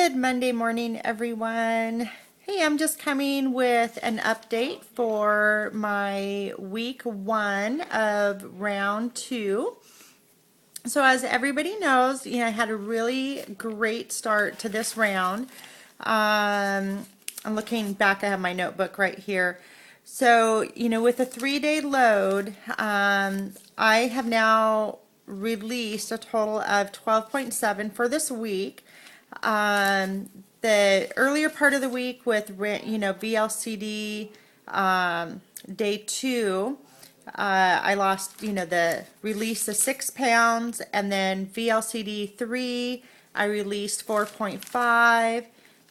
Good Monday morning, everyone. Hey, I'm just coming with an update for my week 1 of round 2. So as everybody knows, I had a really great start to this round. I'm looking back, I have my notebook right here. So, with a 3-day load, I have now released a total of 12.7 for this week. The earlier part of the week with, VLCD day 2, I lost, the release of 6 pounds, and then VLCD 3, I released 4.5,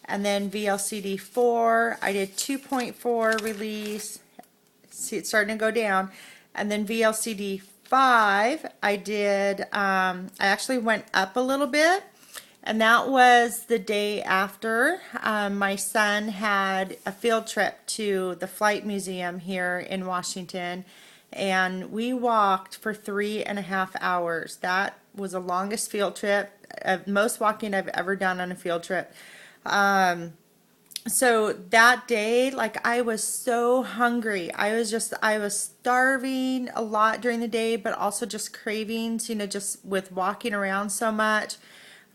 and then VLCD 4, I did 2.4 release. See, it's starting to go down, and then VLCD 5, I actually went up a little bit. And that was the day after my son had a field trip to the Flight Museum here in Washington, and we walked for 3.5 hours. That was the longest field trip, most walking I've ever done on a field trip. So that day, I was so hungry. I was starving a lot during the day, but also just cravings, just with walking around so much.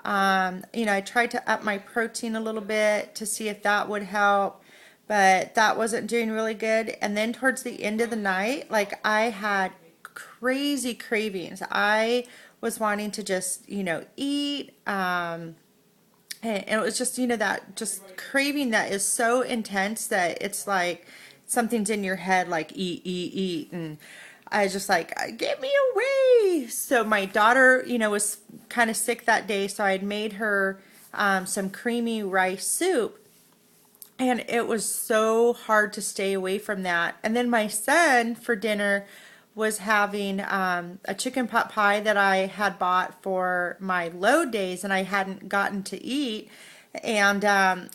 I tried to up my protein a little bit to see if that would help, but that wasn't doing really good. And then towards the end of the night, I had crazy cravings. I was wanting to just, eat, and it was just, that just craving that is so intense that it's like something's in your head, like eat, eat, eat. And I was just like, get me away. So my daughter, was kind of sick that day. So I had made her some creamy rice soup. And it was so hard to stay away from that. And then my son for dinner was having a chicken pot pie that I had bought for my load days and I hadn't gotten to eat. And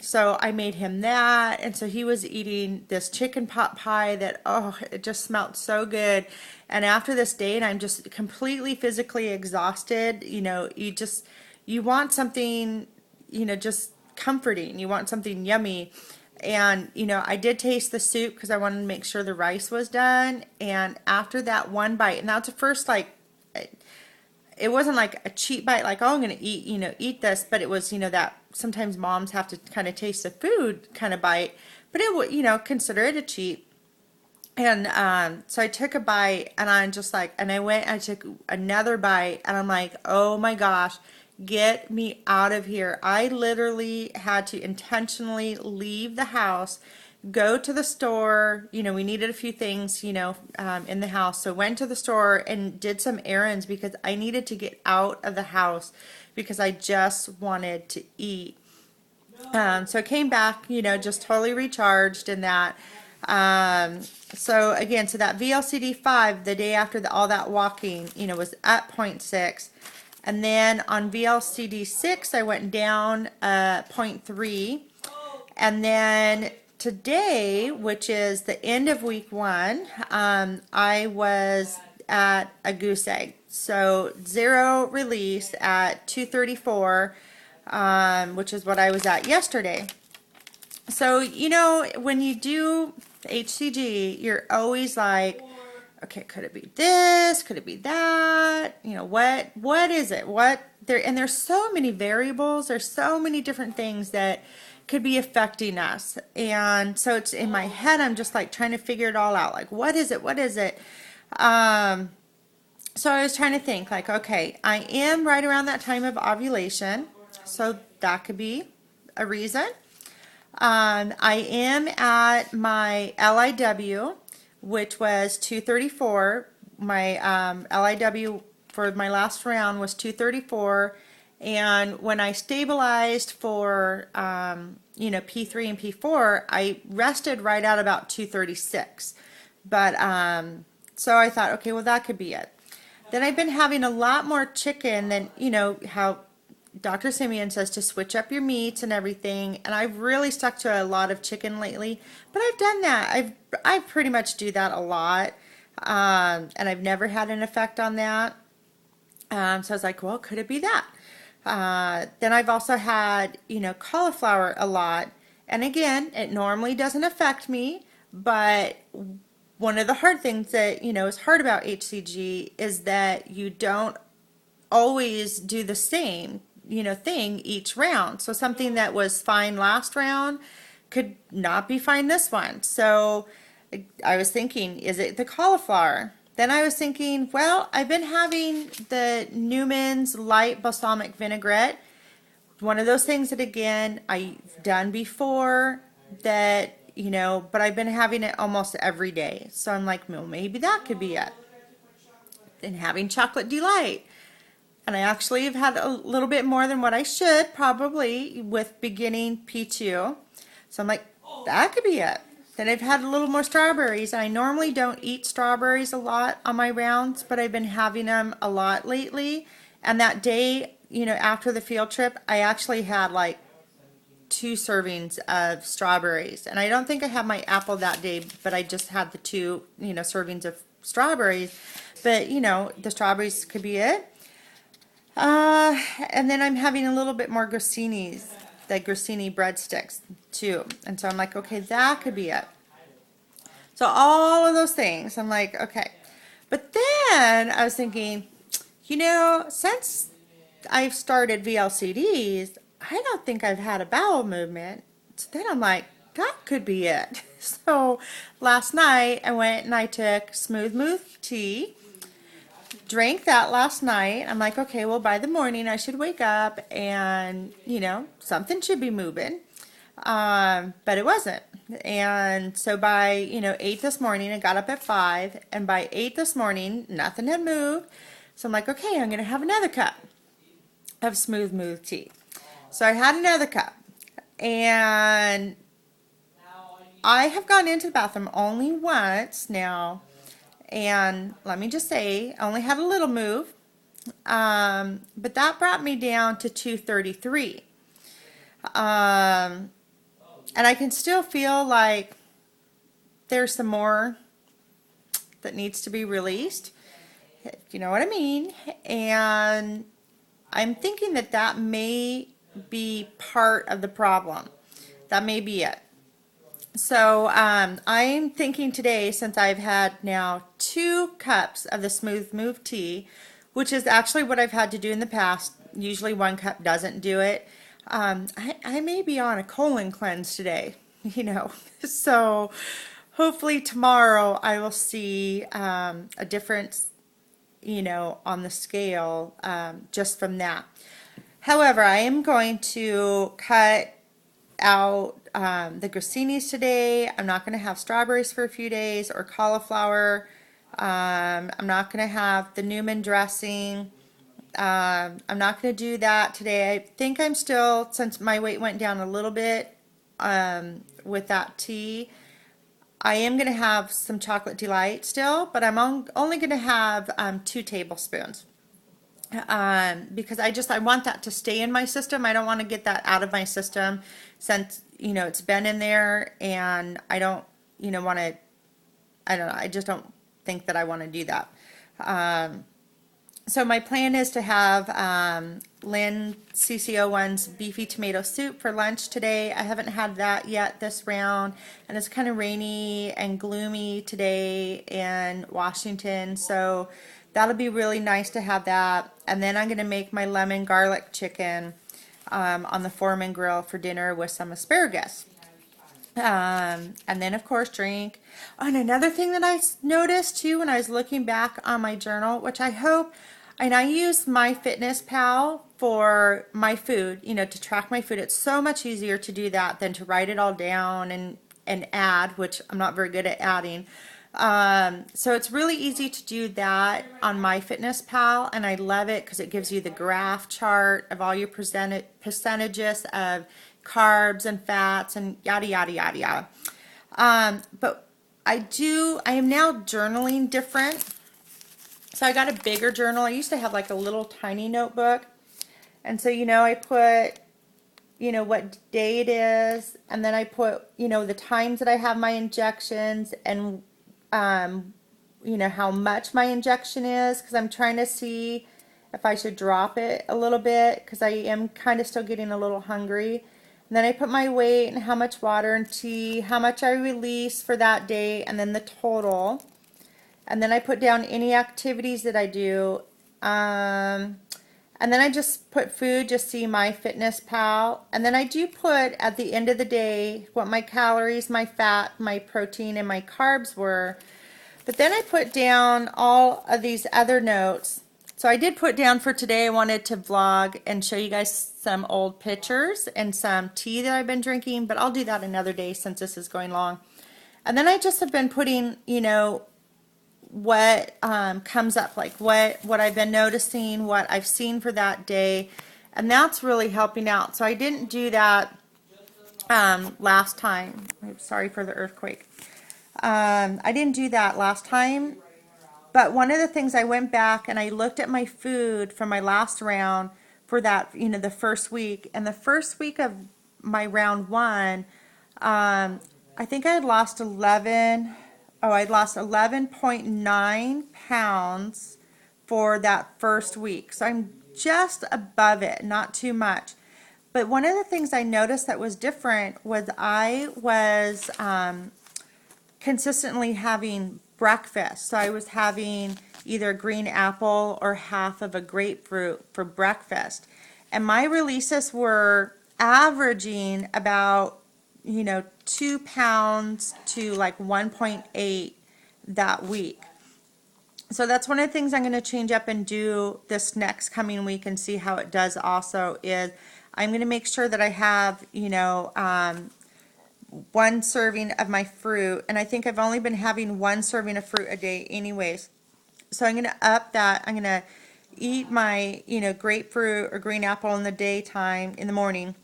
so I made him that. And so he was eating this chicken pot pie that, it just smelled so good. And after this day, and I'm just completely physically exhausted, you want something, just comforting. You want something yummy. And, I did taste the soup because I wanted to make sure the rice was done. And after that one bite, and that's the first, it wasn't like a cheap bite, like, I'm going to eat this, but it was, that sometimes moms have to kind of taste the food kind of bite, but it would, consider it a cheat. And so I took a bite and I'm just like, and I took another bite and I'm like, oh my gosh, get me out of here. I literally had to intentionally leave the house, go to the store. We needed a few things, in the house. So went to the store and did some errands because I needed to get out of the house because I just wanted to eat. So I came back, just totally recharged in that. So again, so that VLCD 5, the day after all that walking, was at 0.6. And then on VLCD 6, I went down 0.3. And then today, which is the end of week 1, I was at a goose egg. So 0 release at 234, which is what I was at yesterday. So, when you do HCG, you're always like, okay, could it be this? Could it be that? What is it? And there's so many variables. There's so many different things that could be affecting us. And so it's in my head, I'm just like trying to figure it all out. Like, what is it? What is it? So I was trying to think like, okay, I am right around that time of ovulation. So that could be a reason. I am at my LIW, which was 234. My LIW for my last round was 234. And when I stabilized for, P3 and P4, I rested right at about 236. But so I thought, okay, well, that could be it. Then I've been having a lot more chicken than, how Dr. Simeon says to switch up your meats and everything, and I've really stuck to a lot of chicken lately, but I've done that. I pretty much do that a lot, and I've never had an effect on that. So I was like, well, could it be that? Then I've also had, cauliflower a lot. And again, it normally doesn't affect me, but one of the hard things that, is hard about HCG is that you don't always do the same, thing each round. So something that was fine last round could not be fine this one. So I was thinking, is it the cauliflower? Then I was thinking, well, I've been having the Newman's light balsamic vinaigrette. One of those things that, again, I've done before that, but I've been having it almost every day. So I'm like, well, maybe that could be it. Then having chocolate delight. And I actually have had a little bit more than what I should probably with beginning P2. So I'm like, that could be it. Then I've had a little more strawberries. And I normally don't eat strawberries a lot on my rounds, but I've been having them a lot lately. And that day, after the field trip, I actually had like 2 servings of strawberries. And I don't think I had my apple that day, but I just had the 2, servings of strawberries. But, the strawberries could be it. And then I'm having a little bit more grossinis, the grissini breadsticks too. And so I'm like, okay, that could be it. So all of those things, I'm like, okay. But then I was thinking, since I've started VLCDs, I don't think I've had a bowel movement. So then I'm like, that could be it. So last night I went and I took Smooth Move tea. Drank that last night. I'm like, okay, well, by the morning I should wake up and, something should be moving. But it wasn't. And so by, 8 this morning, I got up at 5. And by 8 this morning, nothing had moved. So I'm like, okay, I'm going to have another cup of Smooth Move tea. So I had another cup. And I have gone into the bathroom only once now. And let me just say, I only had a little move, but that brought me down to 233. And I can still feel like there's some more that needs to be released, if you know what I mean. And I'm thinking that that may be part of the problem. That may be it. So I'm thinking today, since I've had now 2 cups of the Smooth Move tea, which is actually what I've had to do in the past. Usually 1 cup doesn't do it. I may be on a colon cleanse today, So hopefully tomorrow I will see a difference, on the scale just from that. However, I am going to cut out the grossinis today. I'm not going to have strawberries for a few days or cauliflower. I'm not going to have the Newman dressing. I'm not going to do that today. I think I'm still, since my weight went down a little bit with that tea, I am going to have some chocolate delight still, but I'm only going to have 2 tablespoons. Because I want that to stay in my system. I don't want to get that out of my system since, it's been in there, and I don't, want to, I don't know, I just don't think that I want to do that. So my plan is to have Lynn CCO1's beefy tomato soup for lunch today. I haven't had that yet this round, and it's kind of rainy and gloomy today in Washington, so that'll be really nice to have that. And then I'm going to make my lemon garlic chicken on the Foreman grill for dinner with some asparagus. And then, of course, drink. Oh, and another thing that I noticed, too, when I was looking back on my journal, which I hope, and I use MyFitnessPal for my food, to track my food. It's so much easier to do that than to write it all down and add, which I'm not very good at adding. So it's really easy to do that on MyFitnessPal, and I love it because it gives you the graph chart of all your percentages of carbs and fats and yada yada yada yada. But I am now journaling different. So I got a bigger journal. I used to have like a little tiny notebook, and so I put what day it is, and then I put the times that I have my injections, and how much my injection is, because I'm trying to see if I should drop it a little bit because I am kind of still getting a little hungry. And then I put my weight and how much water and tea, how much I release for that day, and then the total. And then I put down any activities that I do. And then I just put food, just see my Fitness Pal. And then I do put at the end of the day what my calories, my fat, my protein, and my carbs were. But then I put down all of these other notes. So I did put down for today, I wanted to vlog and show you guys some old pictures and some tea that I've been drinking, but I'll do that another day since this is going long. And then I just have been putting, you know, what comes up, like what I've been noticing, what I've seen for that day, and that's really helping out. So I didn't do that last time. I'm sorry for the earthquake. I didn't do that last time, but one of the things I went back and I looked at my food from my last round for that, you know, the first week, and the first week of my round one, I think I had lost 11. Oh, I'd lost 11.9 pounds for that first week. So I'm just above it, not too much. But one of the things I noticed that was different was I was consistently having breakfast. So I was having either a green apple or half of a grapefruit for breakfast. And my releases were averaging about, you know, 2 pounds to like 1.8 that week. So that's one of the things I'm going to change up and do this next coming week and see how it does also is I'm going to make sure that I have, you know, one serving of my fruit. And I think I've only been having one serving of fruit a day anyways. So I'm going to up that. I'm going to eat my, you know, grapefruit or green apple in the daytime, in the morning,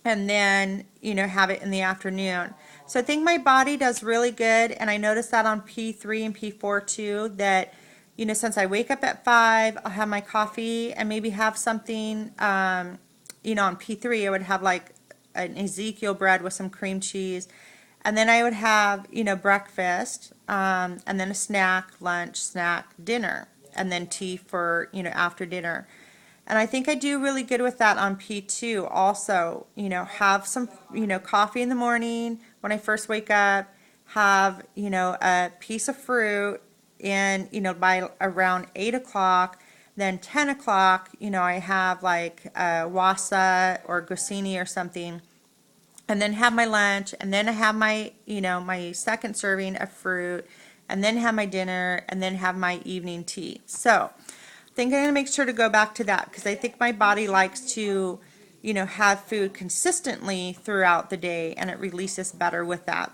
and then, you know, have it in the afternoon. So I think my body does really good, and I noticed that on P3 and P4 too, that, you know, since I wake up at 5, I'll have my coffee and maybe have something, you know, on P3 I would have like an Ezekiel bread with some cream cheese, and then I would have, you know, breakfast, and then a snack, lunch, snack, dinner, and then tea for, you know, after dinner. And I think I do really good with that on P2 also. You know, have some, you know, coffee in the morning when I first wake up, have, you know, a piece of fruit, and, you know, by around 8 o'clock, then 10 o'clock, you know, I have like a wasa or grissini or something, and then have my lunch, and then I have my, you know, my second serving of fruit, and then have my dinner, and then have my evening tea. So I think I'm going to make sure to go back to that because I think my body likes to, you know, have food consistently throughout the day, and it releases better with that.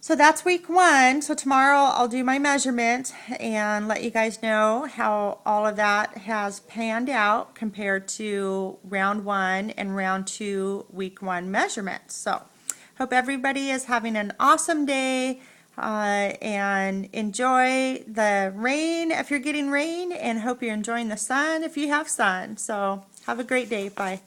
So that's week 1. So tomorrow I'll do my measurement and let you guys know how all of that has panned out compared to round 1 and round 2 week 1 measurements. So hope everybody is having an awesome day. And enjoy the rain if you're getting rain, and hope you're enjoying the sun if you have sun. So have a great day. Bye.